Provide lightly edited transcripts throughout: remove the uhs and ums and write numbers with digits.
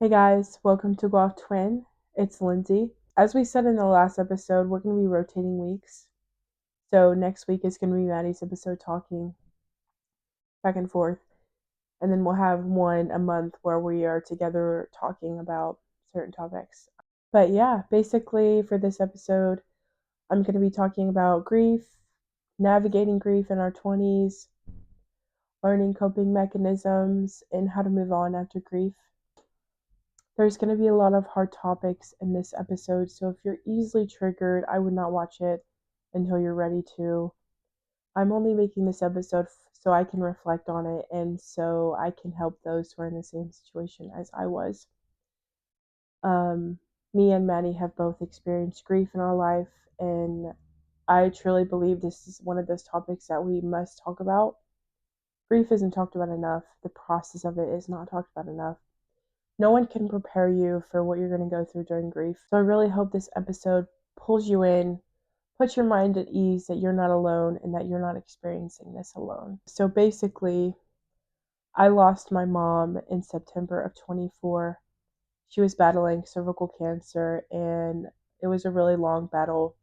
Hey guys, welcome to Golf Twin. It's Lindsey. As we said in the last episode, we're going to be rotating weeks. So next week is going to be Maddie's episode talking back and forth. And then we'll have one a month where we are together talking about certain topics. But yeah, basically for this episode, I'm going to be talking about grief, navigating grief in our 20s, learning coping mechanisms, and how to move on after grief. There's going to be a lot of hard topics in this episode, so if you're easily triggered, I would not watch it until you're ready to. I'm only making this episode so I can reflect on it and so I can help those who are in the same situation as I was. Me and Maddie have both experienced grief in our life, and I truly believe this is one of those topics that we must talk about. Grief isn't talked about enough, the process of it is not talked about enough. No one can prepare you for what you're going to go through during grief. So I really hope this episode pulls you in, puts your mind at ease that you're not alone and that you're not experiencing this alone. So basically, I lost my mom in September of 24. She was battling cervical cancer and it was a really long battle.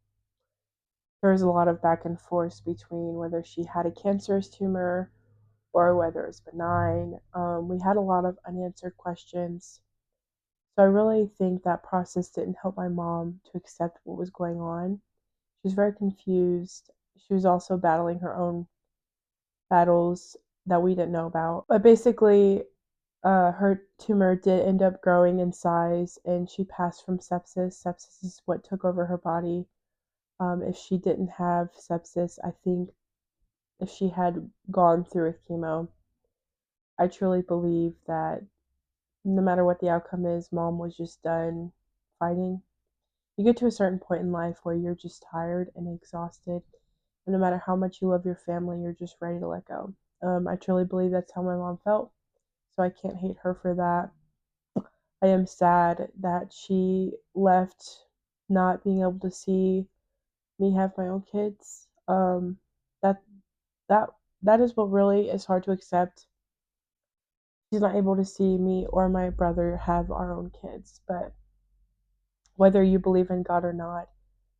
There was a lot of back and forth between whether she had a cancerous tumor or whether it was benign. We had a lot of unanswered questions. So I really think that process didn't help my mom to accept what was going on. She was very confused. She was also battling her own battles that we didn't know about. But basically, her tumor did end up growing in size and she passed from sepsis. Sepsis is what took over her body. If she didn't have sepsis, I think if she had gone through with chemo, I truly believe that no matter what the outcome is, mom was just done fighting. You get to a certain point in life where you're just tired and exhausted. And no matter how much you love your family, you're just ready to let go. I truly believe that's how my mom felt. So I can't hate her for that. I am sad that she left not being able to see me have my own kids. That that that is what really is hard to accept. She's not able to see me or my brother have our own kids, but whether you believe in God or not,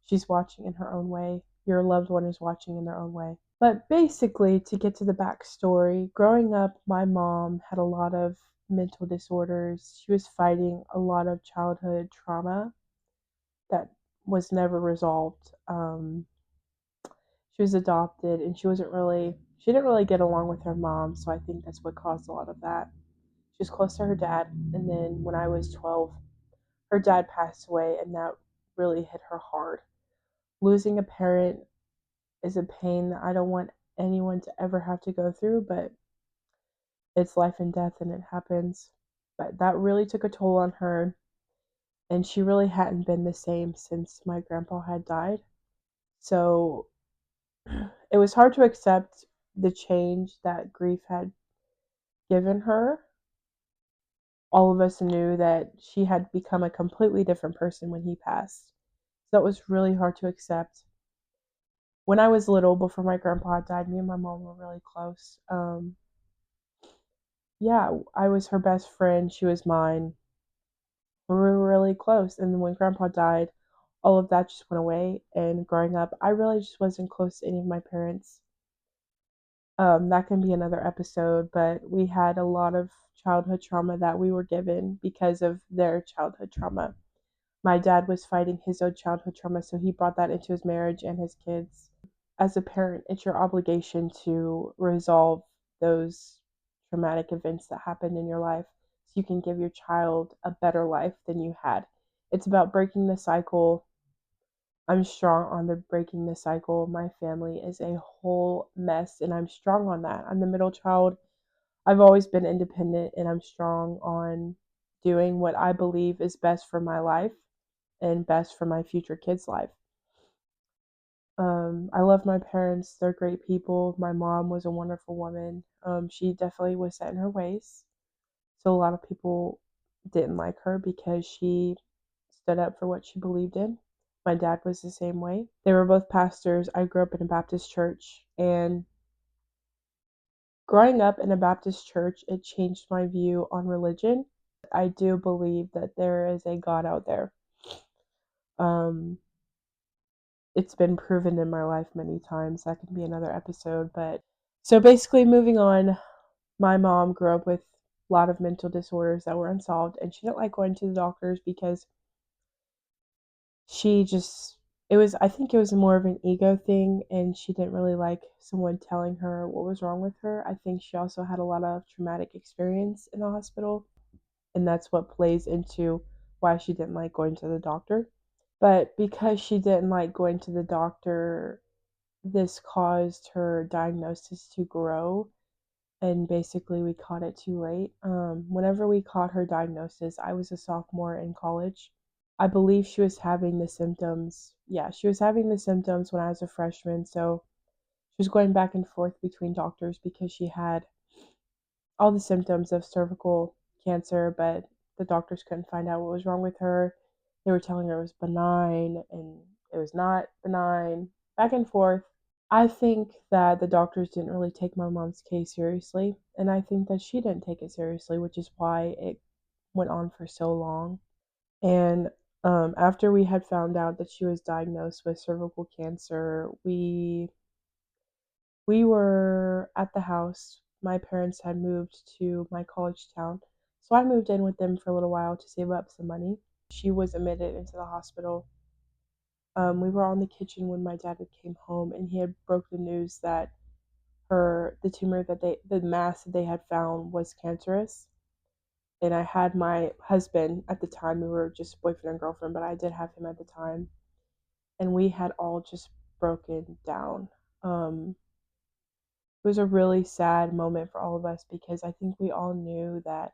she's watching in her own way. Your loved one is watching in their own way. But basically, to get to the backstory, growing up, my mom had a lot of mental disorders. She was fighting a lot of childhood trauma that was never resolved. She was adopted and she didn't really get along with her mom, so I think that's what caused a lot of that. She was close to her dad, and then when I was 12, her dad passed away, and that really hit her hard. Losing a parent is a pain that I don't want anyone to ever have to go through, but it's life and death and it happens. But that really took a toll on her, and she really hadn't been the same since my grandpa had died. So it was hard to accept the change that grief had given her. All of us knew that she had become a completely different person when he passed. So that was really hard to accept. When I was little, before my grandpa died, me and my mom were really close. Yeah, I was her best friend. She was mine. We were really close. And then when grandpa died, all of that just went away. And growing up, I really just wasn't close to any of my parents. That can be another episode, but we had a lot of childhood trauma that we were given because of their childhood trauma. My dad was fighting his own childhood trauma, so he brought that into his marriage and his kids. As a parent, it's your obligation to resolve those traumatic events that happened in your life so you can give your child a better life than you had. It's about breaking the cycle. I'm strong on the breaking the cycle. My family is a whole mess, and I'm strong on that. I'm the middle child. I've always been independent, and I'm strong on doing what I believe is best for my life and best for my future kids' life. I love my parents. They're great people. My mom was a wonderful woman. She definitely was set in her ways. So a lot of people didn't like her because she stood up for what she believed in. My dad was the same way. They were both pastors. I grew up in a Baptist church, and growing up in a Baptist church, it changed my view on religion. I do believe that there is a God out there. Um, it's been proven in my life many times. That can be another episode. But so basically, moving on, my mom grew up with a lot of mental disorders that were unsolved, and she didn't like going to the doctors because she just, I think it was more of an ego thing, and she didn't really like someone telling her what was wrong with her. I think she also had a lot of traumatic experience in the hospital, and that's what plays into why she didn't like going to the doctor. But because she didn't like going to the doctor, this caused her diagnosis to grow, and basically we caught it too late. Whenever we caught her diagnosis, I was a sophomore in college. I believe she was having the symptoms. Yeah, she was having the symptoms when I was a freshman. So she was going back and forth between doctors because she had all the symptoms of cervical cancer, but the doctors couldn't find out what was wrong with her. They were telling her it was benign and it was not benign, back and forth. I think that the doctors didn't really take my mom's case seriously, and I think that she didn't take it seriously, which is why it went on for so long. And after we had found out that she was diagnosed with cervical cancer, we were at the house. My parents had moved to my college town, so I moved in with them for a little while to save up some money. She was admitted into the hospital. We were on the kitchen when my dad came home, and he had broke the news that the tumor the mass that they had found was cancerous. And I had my husband at the time. We were just boyfriend and girlfriend, but I did have him at the time, and we had all just broken down. It was a really sad moment for all of us because I think we all knew that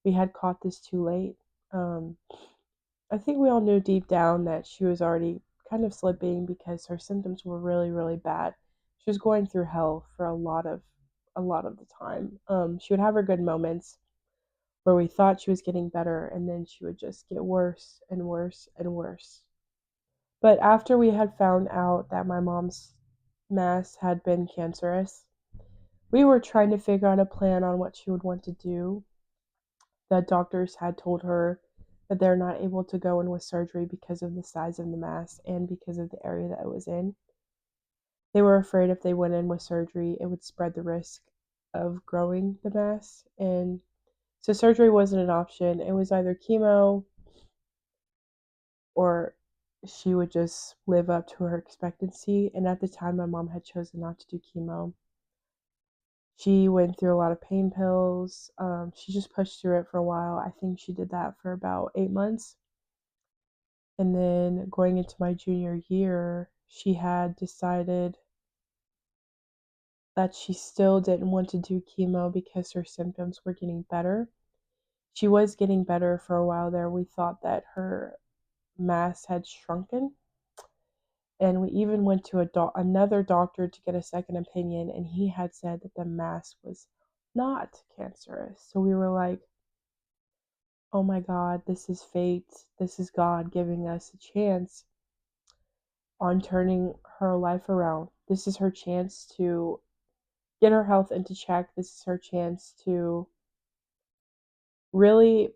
we had caught this too late. Um, I think we all knew deep down that she was already kind of slipping because her symptoms were really, really bad. She was going through hell for a lot of the time. She would have her good moments where we thought she was getting better, and then she would just get worse and worse and worse. But after we had found out that my mom's mass had been cancerous, we were trying to figure out a plan on what she would want to do. The doctors had told her that they're not able to go in with surgery because of the size of the mass and because of the area that it was in. They were afraid if they went in with surgery, it would spread the risk of growing the mass. And so surgery wasn't an option. It was either chemo or she would just live up to her expectancy. And at the time, my mom had chosen not to do chemo. She went through a lot of pain pills. She just pushed through it for a while. I think she did that for about 8 months. And then going into my junior year, she had decided that she still didn't want to do chemo because her symptoms were getting better. She was getting better for a while there. We thought that her mass had shrunken, and we even went to another doctor to get a second opinion, and he had said that the mass was not cancerous. So we were like, oh my God, this is fate. This is God giving us a chance on turning her life around. This is her chance to get her health into check. This is her chance to really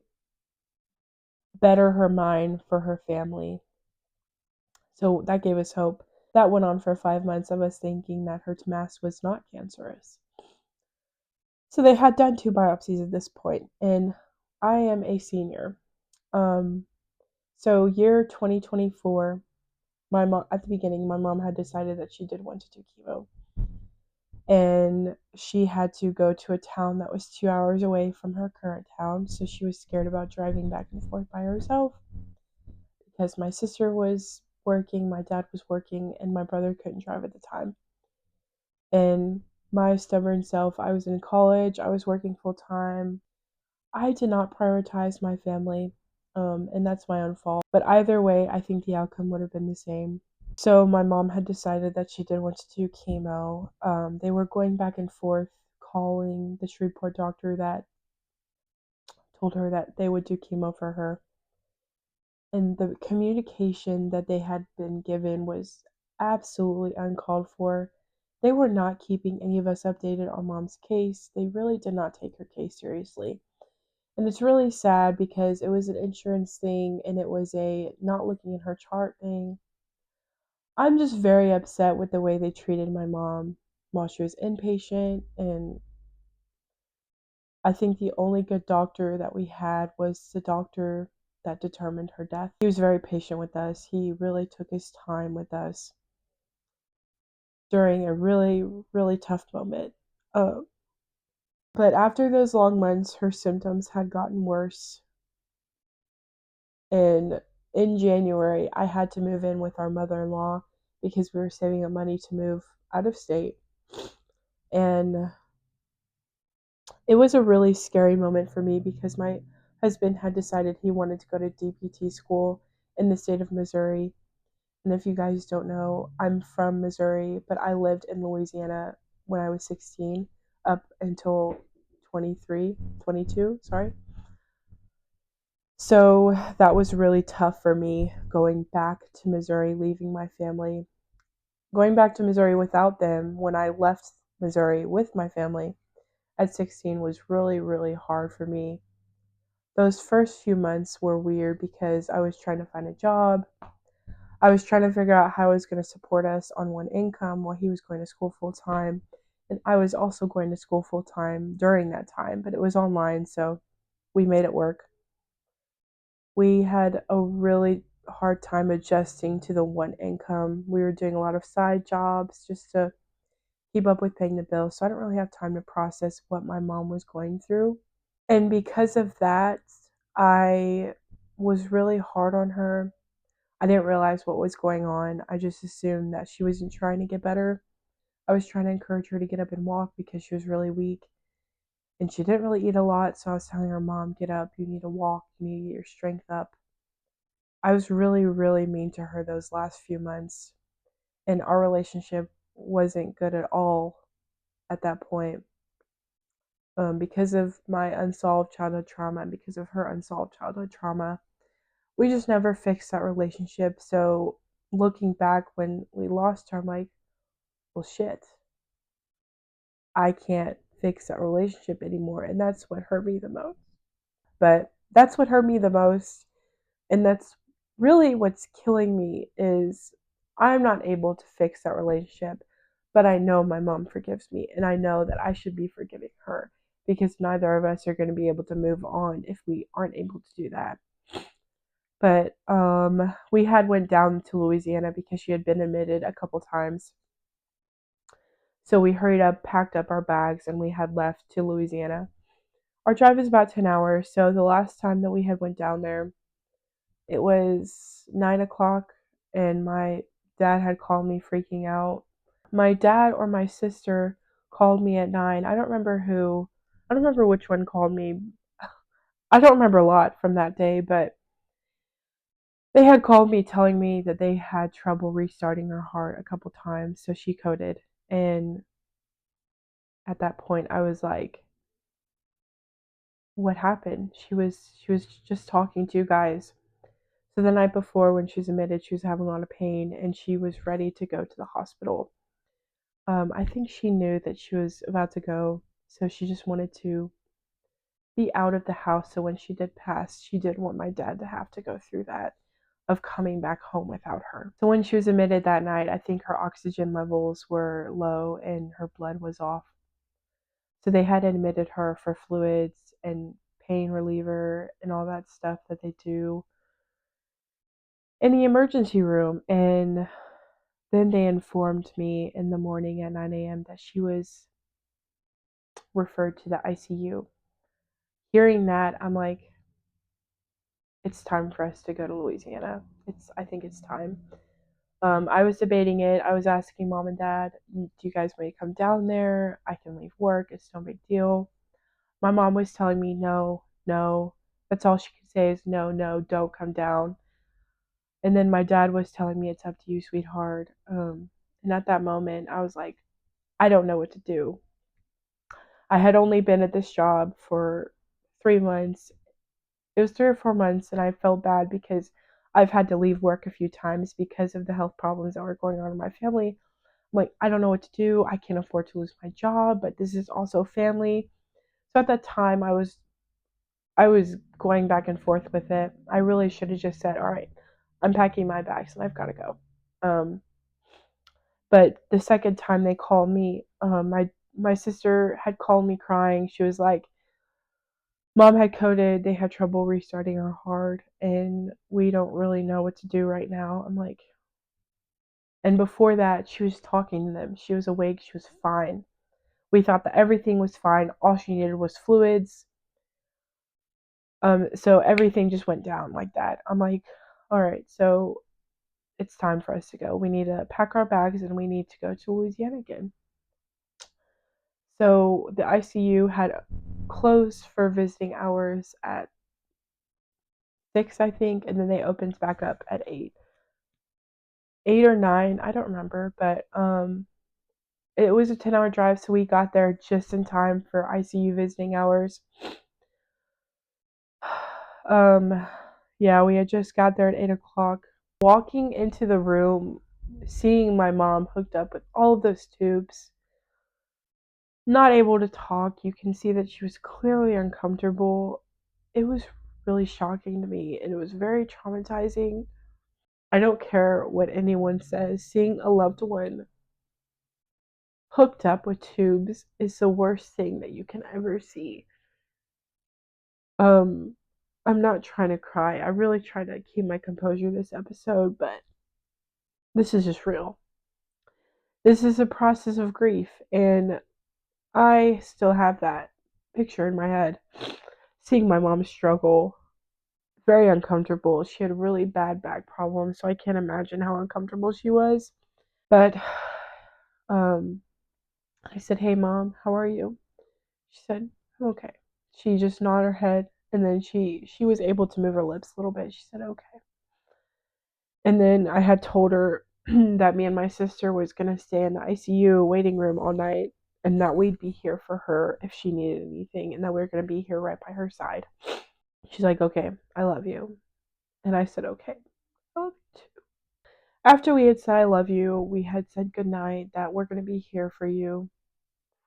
better her mind for her family. So that gave us hope. That went on for 5 months of us thinking that her mass was not cancerous. So they had done 2 biopsies at this point, and I am a senior. Um, so year 2024, my mom at the beginning, my mom had decided that she did want to do chemo, and she had to go to a town that was 2 hours away from her current town. So she was scared about driving back and forth by herself because my sister was working, my dad was working, and my brother couldn't drive at the time. And my stubborn self, I was in college, I was working full time. I did not prioritize my family, and that's my own fault. But either way, I think the outcome would have been the same. So my mom had decided that she did want to do chemo. They were going back and forth calling the Shreveport doctor that told her that they would do chemo for her. And the communication that they had been given was absolutely uncalled for. They were not keeping any of us updated on mom's case. They really did not take her case seriously. And it's really sad because it was an insurance thing and it was a not looking at her chart thing. I'm just very upset with the way they treated my mom while she was inpatient. And I think the only good doctor that we had was the doctor that determined her death. He was very patient with us. He really took his time with us during a really, really tough moment. Uh, but after those long months, her symptoms had gotten worse. And in January, I had to move in with our mother in law because we were saving up money to move out of state. And it was a really scary moment for me because my husband had decided he wanted to go to DPT school in the state of Missouri. And if you guys don't know, I'm from Missouri, but I lived in Louisiana when I was 16 up until 23, 22, sorry. So that was really tough for me going back to Missouri, leaving my family. Going back to Missouri without them when I left Missouri with my family at 16 was really, really hard for me. Those first few months were weird because I was trying to find a job. I was trying to figure out how I was going to support us on one income while he was going to school full time. And I was also going to school full time during that time, but it was online, so we made it work. We had a really hard time adjusting to the one income. We were doing a lot of side jobs just to keep up with paying the bills. So I don't really have time to process what my mom was going through. And because of that, I was really hard on her. I didn't realize what was going on. I just assumed that she wasn't trying to get better. I was trying to encourage her to get up and walk because she was really weak and she didn't really eat a lot. So I was telling her, Mom, get up. You need to walk. You need to get your strength up. I was really, really mean to her those last few months. And our relationship wasn't good at all at that point. Because of my unsolved childhood trauma and because of her unsolved childhood trauma, we just never fixed that relationship. So looking back when we lost her, I'm like, well, shit, I can't fix that relationship anymore. And that's what hurt me the most. But that's what hurt me the most. And that's really what's killing me is I'm not able to fix that relationship. But I know my mom forgives me. And I know that I should be forgiving her because neither of us are going to be able to move on if we aren't able to do that. But we had went down to Louisiana because she had been admitted a couple times. So we hurried up, packed up our bags, and we had left to Louisiana. Our drive is about 10 hours, so the last time that we had went down there, it was 9 o'clock, and my dad had called me freaking out. My dad or my sister called me at 9. I don't remember who. I don't remember which one called me. I don't remember a lot from that day, but they had called me telling me that they had trouble restarting her heart a couple times, so she coded. And at that point, I was like, "What happened?" She was just talking to you guys. So the night before, when she was admitted, she was having a lot of pain, and she was ready to go to the hospital. I think she knew that she was about to go, so she just wanted to be out of the house. So when she did pass, she didn't want my dad to have to go through that of coming back home without her. So when she was admitted that night, I think her oxygen levels were low and her blood was off. So they had admitted her for fluids and pain reliever and all that stuff that they do in the emergency room. And then they informed me in the morning at 9 a.m. that she was referred to the ICU. Hearing that, I'm like, it's time for us to go to Louisiana. I think it's time. I was debating it. I was asking mom and dad, do you guys want to come down there? I can leave work. It's no big deal. My mom was telling me, no, no. That's all she could say is, no, no, don't come down. And then my dad was telling me, it's up to you, sweetheart. And at that moment, I was like, I don't know what to do. I had only been at this job for 3 months. It was 3 or 4 months, and I felt bad because I've had to leave work a few times because of the health problems that were going on in my family. I'm like, I don't know what to do. I can't afford to lose my job, but this is also family. So at that time, I was I was going back and forth with it. I really should have just said, all right, I'm packing my bags and I've got to go. But the second time they called me, my sister had called me crying. She was like, Mom had coded, they had trouble restarting her heart, and we don't really know what to do right now. I'm like, and before that, she was talking to them. She was awake, she was fine. We thought that everything was fine. All she needed was fluids. So everything just went down like that. I'm like, all right, so it's time for us to go. We need to pack our bags and we need to go to Louisiana again. So the ICU had closed for visiting hours at 6, I think, and then they opened back up at 8. 8 or 9, I don't remember, but it was a 10-hour drive, so we got there just in time for ICU visiting hours. Yeah, we had just got there at 8 o'clock. Walking into the room, seeing my mom hooked up with all of those tubes, not able to talk, you can see that she was clearly uncomfortable. It was really shocking to me, and it was very traumatizing. I don't care what anyone says, seeing a loved one hooked up with tubes is the worst thing that you can ever see. Um, I'm not trying to cry. I really try to keep my composure this episode, but this is just real. This is a process of grief, and I still have that picture in my head. Seeing my mom struggle, very uncomfortable. She had really bad back problems, so I can't imagine how uncomfortable she was. But um, I said, "Hey, Mom, how are you?" She said, "I'm okay." She just nodded her head, and then she was able to move her lips a little bit. She said, "Okay." And then I had told her that me and my sister was gonna stay in the ICU waiting room all night, and that we'd be here for her if she needed anything, and that we were gonna be here right by her side. She's like, "Okay, I love you," and I said, "Okay, I love you too." After we had said I love you, we had said goodnight, that we're gonna be here for you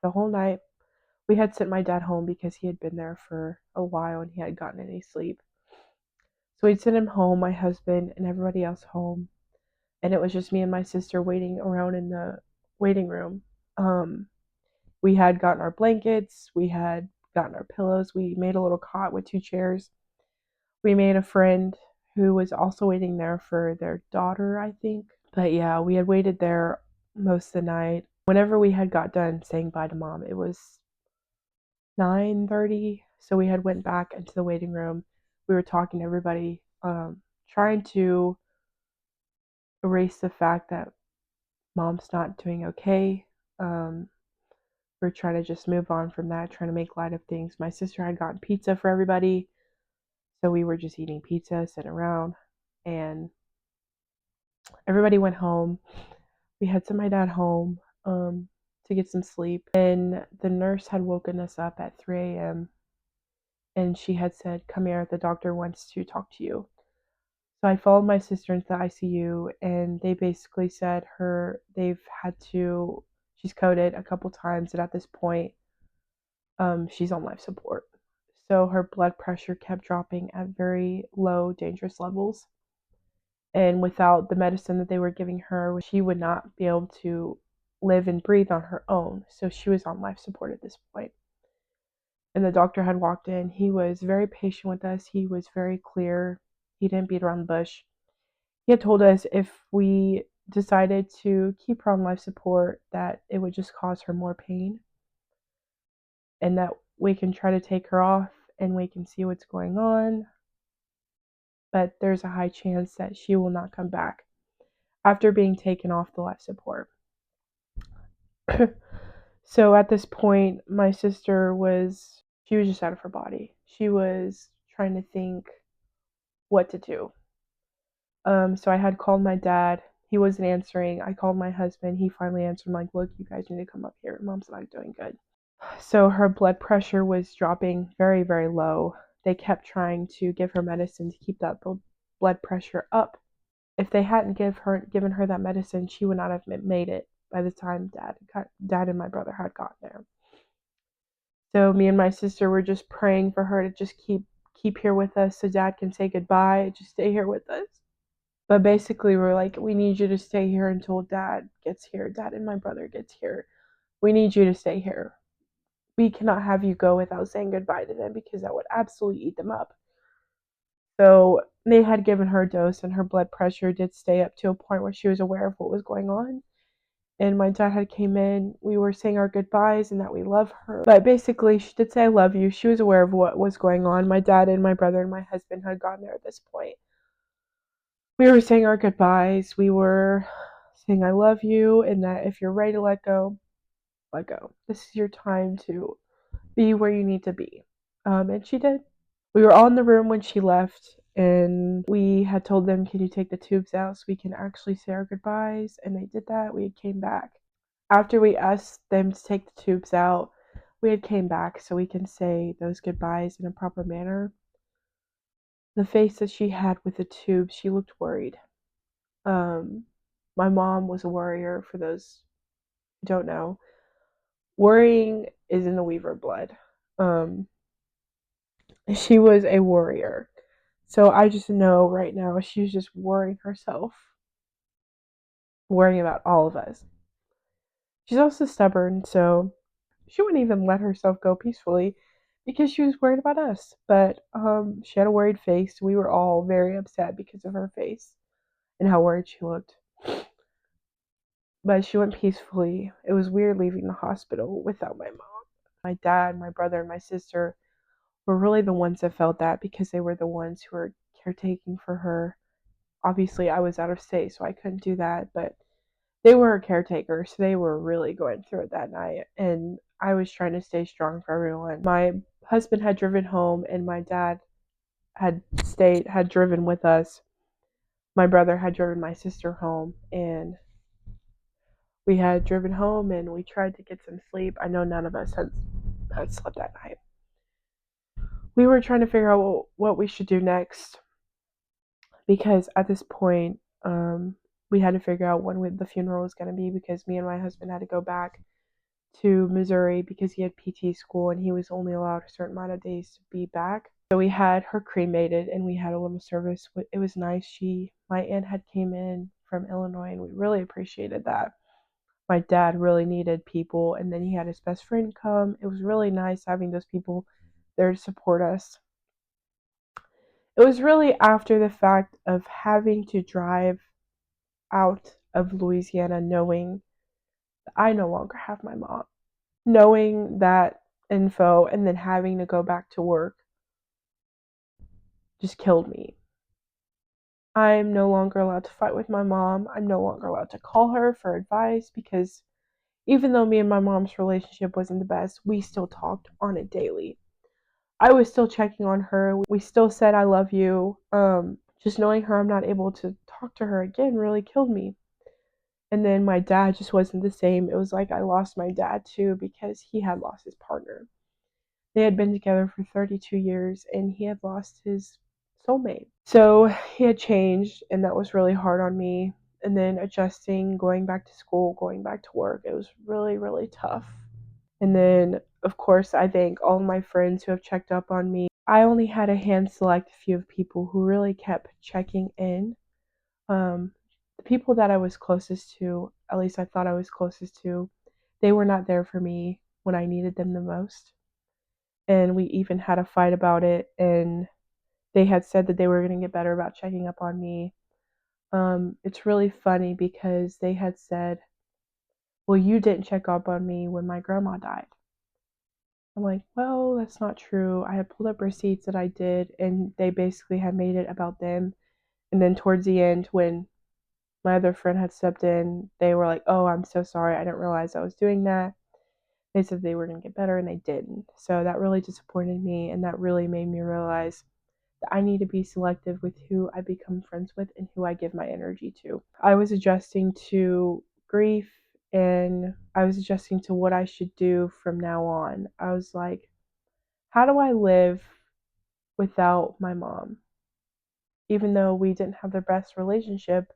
the whole night. We had sent my dad home because he had been there for a while and he had gotten any sleep. So we'd sent him home, my husband and everybody else home, and it was just me and my sister waiting around in the waiting room. We had gotten our blankets, we had gotten our pillows, we made a little cot with 2 chairs. We made a friend who was also waiting there for their daughter, I think. But yeah, we had waited there most of the night. Whenever we had got done saying bye to Mom, it was 9:30, so we had went back into the waiting room. We were talking to everybody, trying to erase the fact that Mom's not doing okay. We're trying to just move on from that, trying to make light of things. My sister had gotten pizza for everybody, so we were just eating pizza, sitting around, and everybody went home. We had sent my dad home to get some sleep, and the nurse had woken us up at 3 a.m. and she had said, "Come here, the doctor wants to talk to you." So I followed my sister into the ICU, and they basically said they've had to, she's coded a couple times, and at this point, she's on life support. So her blood pressure kept dropping at very low, dangerous levels. And without the medicine that they were giving her, she would not be able to live and breathe on her own. So she was on life support at this point. And the doctor had walked in. He was very patient with us. He was very clear. He didn't beat around the bush. He had told us if we decided to keep her on life support, that it would just cause her more pain, and that we can try to take her off and we can see what's going on, but there's a high chance that she will not come back after being taken off the life support. So at this point, my sister she was just out of her body. She was trying to think what to do. So I had called my dad. He wasn't answering. I called my husband. He finally answered. I'm like, "Look, you guys need to come up here. Mom's not doing good." So her blood pressure was dropping very, very low. They kept trying to give her medicine to keep that blood pressure up. If they hadn't given her that medicine, she would not have made it by the time dad and my brother had gotten there. So me and my sister were just praying for her to just keep keep here with us so dad can say goodbye. Just stay here with us. But basically, we're like, we need you to stay here until dad gets here. Dad and my brother gets here. We need you to stay here. We cannot have you go without saying goodbye to them because that would absolutely eat them up. So they had given her a dose, and her blood pressure did stay up to a point where she was aware of what was going on. And my dad had came in. We were saying our goodbyes and that we love her. But basically, she did say, I love you. She was aware of what was going on. My dad and my brother and my husband had gotten there at this point. We were saying our goodbyes. We were saying, I love you, and that if you're ready to let go, let go. This is your time to be where you need to be. And she did. We were all in the room when she left, and we had told them, can you take the tubes out so we can actually say our goodbyes? And they did that. We came back. After we asked them to take the tubes out, we had came back so we can say those goodbyes in a proper manner. The face that she had with the tube, she looked worried. My mom was a worrier, for those who don't know. Worrying is in the Weaver blood. She was a warrior. So I just know right now she was just worrying herself, worrying about all of us. She's also stubborn, so she wouldn't even let herself go peacefully because she was worried about us. But she had a worried face. We were all very upset because of her face and how worried she looked. But she went peacefully. It was weird leaving the hospital without my mom. My dad, my brother, and my sister were really the ones that felt that because they were the ones who were caretaking for her. Obviously, I was out of state, so I couldn't do that, but they were a caretaker, so they were really going through it that night. And I was trying to stay strong for everyone. My husband had driven home, and my dad had driven with us. My brother had driven my sister home, and we had driven home, and we tried to get some sleep. I know none of us had slept that night. We were trying to figure out what we should do next because at this point, we had to figure out when the funeral was going to be because me and my husband had to go back to Missouri because he had PT school and he was only allowed a certain amount of days to be back. So we had her cremated and we had a little service. It was nice. My aunt had came in from Illinois and we really appreciated that. My dad really needed people, and then he had his best friend come. It was really nice having those people there to support us. It was really after the fact of having to drive out of Louisiana knowing that I no longer have my mom, knowing that info, and then having to go back to work just killed me. I'm no longer allowed to fight with my mom. I'm no longer allowed to call her for advice because even though me and my mom's relationship wasn't the best, we still talked on it daily. I was still checking on her. We still said I love you. Just knowing I'm not able to talk to her again really killed me. And then my dad just wasn't the same. It was like I lost my dad too because he had lost his partner. They had been together for 32 years and he had lost his soulmate. So he had changed, and that was really hard on me. And then adjusting, going back to school, going back to work, it was really, really tough. And then, of course, I thank all of my friends who have checked up on me. I only had a hand select few of people who really kept checking in. The people that I was closest to, at least I thought I was closest to, they were not there for me when I needed them the most. And we even had a fight about it, and they had said that they were going to get better about checking up on me. It's really funny because they had said, well, you didn't check up on me when my grandma died. I'm like, well, that's not true. I had pulled up receipts that I did, and they basically had made it about them. And then towards the end, when my other friend had stepped in, they were like, oh, I'm so sorry. I didn't realize I was doing that. They said they were going to get better, and they didn't. So that really disappointed me, and that really made me realize that I need to be selective with who I become friends with and who I give my energy to. I was adjusting to grief, and I was adjusting to what I should do from now on. I was like, how do I live without my mom? Even though we didn't have the best relationship,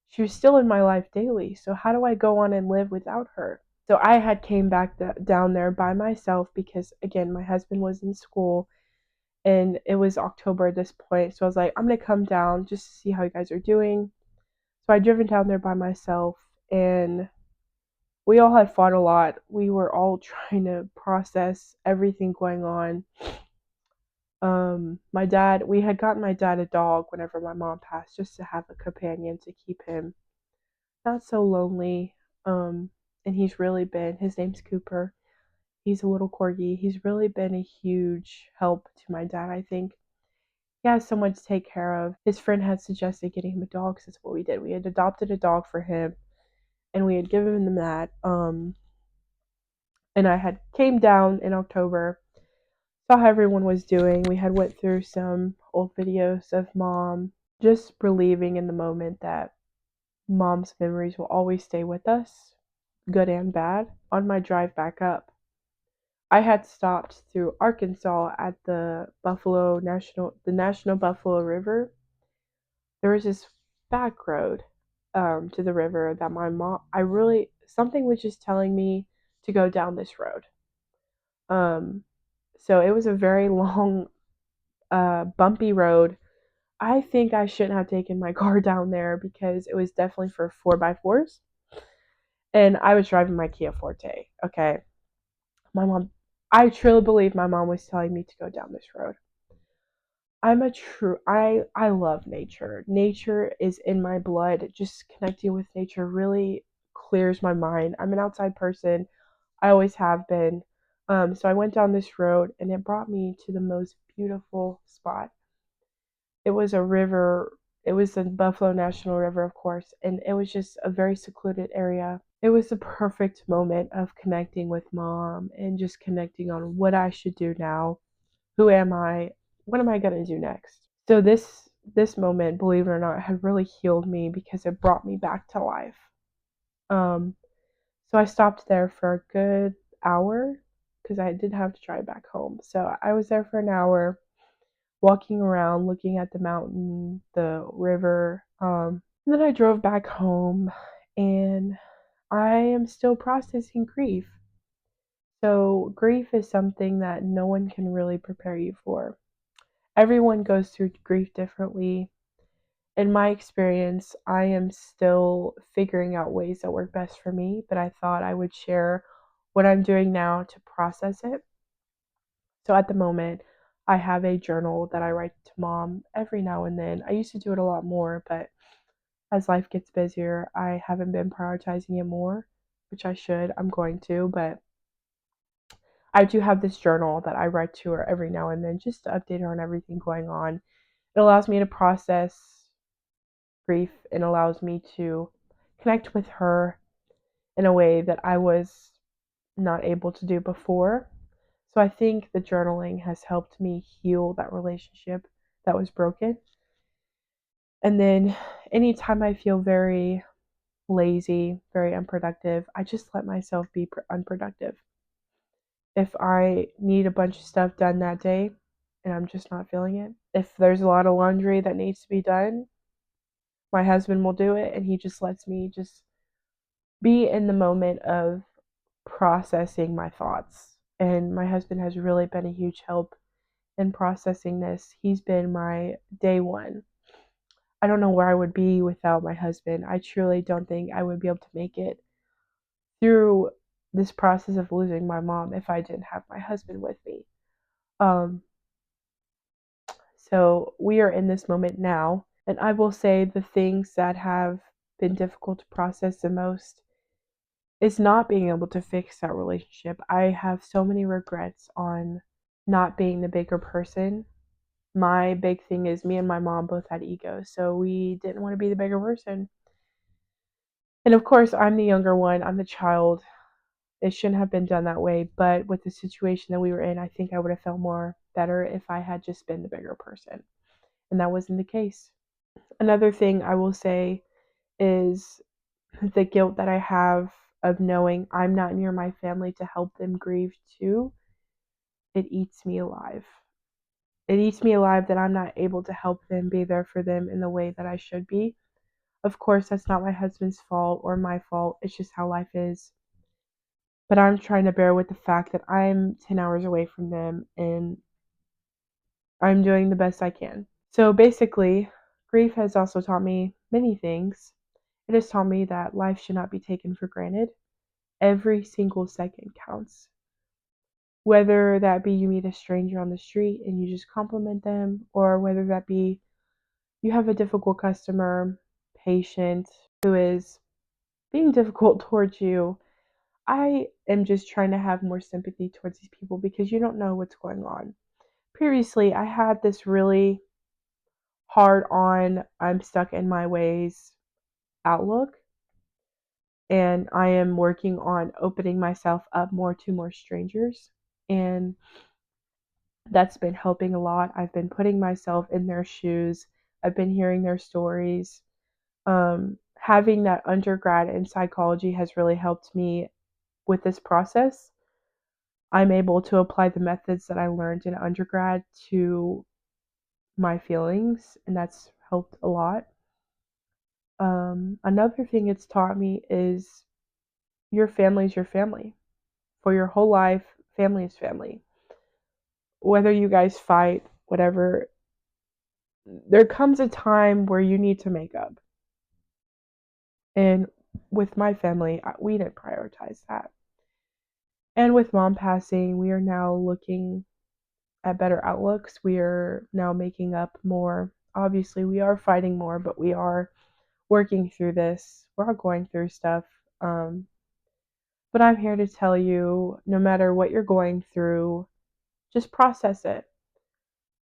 she was still in my life daily. So how do I go on and live without her? So I had came back down there by myself because, again, my husband was in school And it was October at this point. So I was like, I'm going to come down just to see how you guys are doing. So I driven down there by myself, and we all had fought a lot. We were all trying to process everything going on. My dad, we had gotten my dad a dog whenever my mom passed, just to have a companion to keep him not so lonely. Um, and he's really been, his name's Cooper. He's a little corgi. He's really been a huge help to my dad, I think. He has someone to take care of. His friend had suggested getting him a dog, so that's what we did. We had adopted a dog for him, and we had given him that. And I had came down in October, saw how everyone was doing. We had went through some old videos of mom, just relieving in the moment that mom's memories will always stay with us, good and bad. On my drive back up, I had stopped through Arkansas at the National Buffalo River. There was this back road to the river that my mom, something was just telling me to go down this road. Um, so it was a very long, bumpy road. I think I shouldn't have taken my car down there because it was definitely for 4x4s. And I was driving my Kia Forte. Okay. My mom, I truly believe my mom was telling me to go down this road. I love nature. Nature is in my blood. Just connecting with nature really clears my mind. I'm an outside person. I always have been. So I went down this road, and it brought me to the most beautiful spot. It was a river. It was the Buffalo National River, of course, and it was just a very secluded area. It was the perfect moment of connecting with mom and just connecting on what I should do now. Who am I? What am I going to do next? So this moment, believe it or not, had really healed me because it brought me back to life. Um, so I stopped there for a good hour because I did have to drive back home. So I was there for an hour, walking around, looking at the mountain, the river. And then I drove back home, and I am still processing grief. So grief is something that no one can really prepare you for. Everyone goes through grief differently. In my experience, I am still figuring out ways that work best for me, but I thought I would share what I'm doing now to process it. So at the moment, I have a journal that I write to mom every now and then. I used to do it a lot more, but as life gets busier, I haven't been prioritizing it more, which I should. I'm going to, but I do have this journal that I write to her every now and then just to update her on everything going on. It allows me to process grief and allows me to connect with her in a way that I was not able to do before. So I think the journaling has helped me heal that relationship that was broken. And then anytime I feel very lazy, very unproductive, I just let myself be unproductive. If I need a bunch of stuff done that day and I'm just not feeling it, if there's a lot of laundry that needs to be done, my husband will do it, and he just lets me just be in the moment of processing my thoughts. And my husband has really been a huge help in processing this. He's been my day one. I don't know where I would be without my husband. I truly don't think I would be able to make it through this process of losing my mom if I didn't have my husband with me. Um, so we are in this moment now, and I will say the things that have been difficult to process the most is not being able to fix that relationship. I have so many regrets on not being the bigger person. My big thing is me and my mom both had egos, so we didn't want to be the bigger person. And of course, I'm the younger one, I'm the child. It shouldn't have been done that way, but with the situation that we were in, I think I would have felt more better if I had just been the bigger person. And that wasn't the case. Another thing I will say is the guilt that I have of knowing I'm not near my family to help them grieve too. It eats me alive. It eats me alive that I'm not able to help them, be there for them in the way that I should be. Of course, that's not my husband's fault or my fault. It's just how life is. But I'm trying to bear with the fact that I'm 10 hours away from them, and I'm doing the best I can. So basically, grief has also taught me many things. It has taught me that life should not be taken for granted. Every single second counts. Whether that be you meet a stranger on the street and you just compliment them, or whether that be you have a difficult customer, patient who is being difficult towards you. I am just trying to have more sympathy towards these people because you don't know what's going on. Previously, I had this really hard on, I'm stuck in my ways outlook, and I am working on opening myself up more to more strangers. And that's been helping a lot. I've been putting myself in their shoes, I've been hearing their stories. Having that undergrad in psychology has really helped me with this process. I'm able to apply the methods that I learned in undergrad to my feelings, and that's helped a lot. Another thing it's taught me is your family is your family. For your whole life, family is family. Whether you guys fight, whatever, there comes a time where you need to make up. And with my family, we didn't prioritize that. And with mom passing, we are now looking at better outlooks. We are now making up more. Obviously, we are fighting more, but we are working through this. We're all going through stuff. Um, but I'm here to tell you no matter what you're going through, just process it.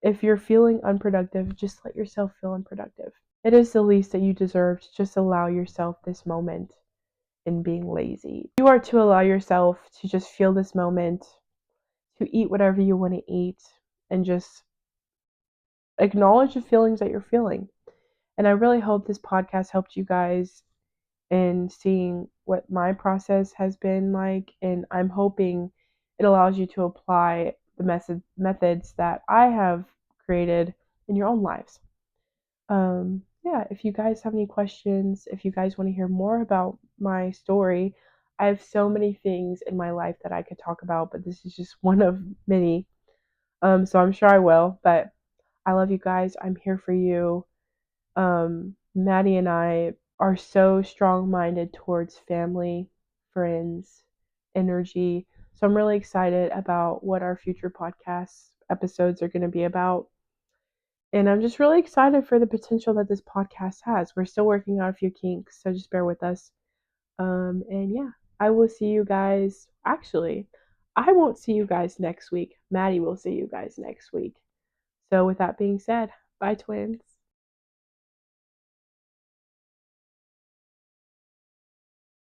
If you're feeling unproductive, just let yourself feel unproductive. It is the least that you deserve to just allow yourself this moment in being lazy. You are to allow yourself to just feel this moment, to eat whatever you want to eat, and just acknowledge the feelings that you're feeling. And I really hope this podcast helped you guys in seeing what my process has been like. And I'm hoping it allows you to apply the methods that I have created in your own lives. Yeah, if you guys have any questions, if you guys want to hear more about my story, I have so many things in my life that I could talk about, but this is just one of many. So I'm sure I will, but I love you guys. I'm here for you. Maddie and I are so strong minded towards family, friends, energy. So I'm really excited about what our future podcast episodes are going to be about. And I'm just really excited for the potential that this podcast has. We're still working out a few kinks, so just bear with us. And yeah, I will see you guys. Actually, I won't see you guys next week. Maddie will see you guys next week. So, with that being said, bye, twins.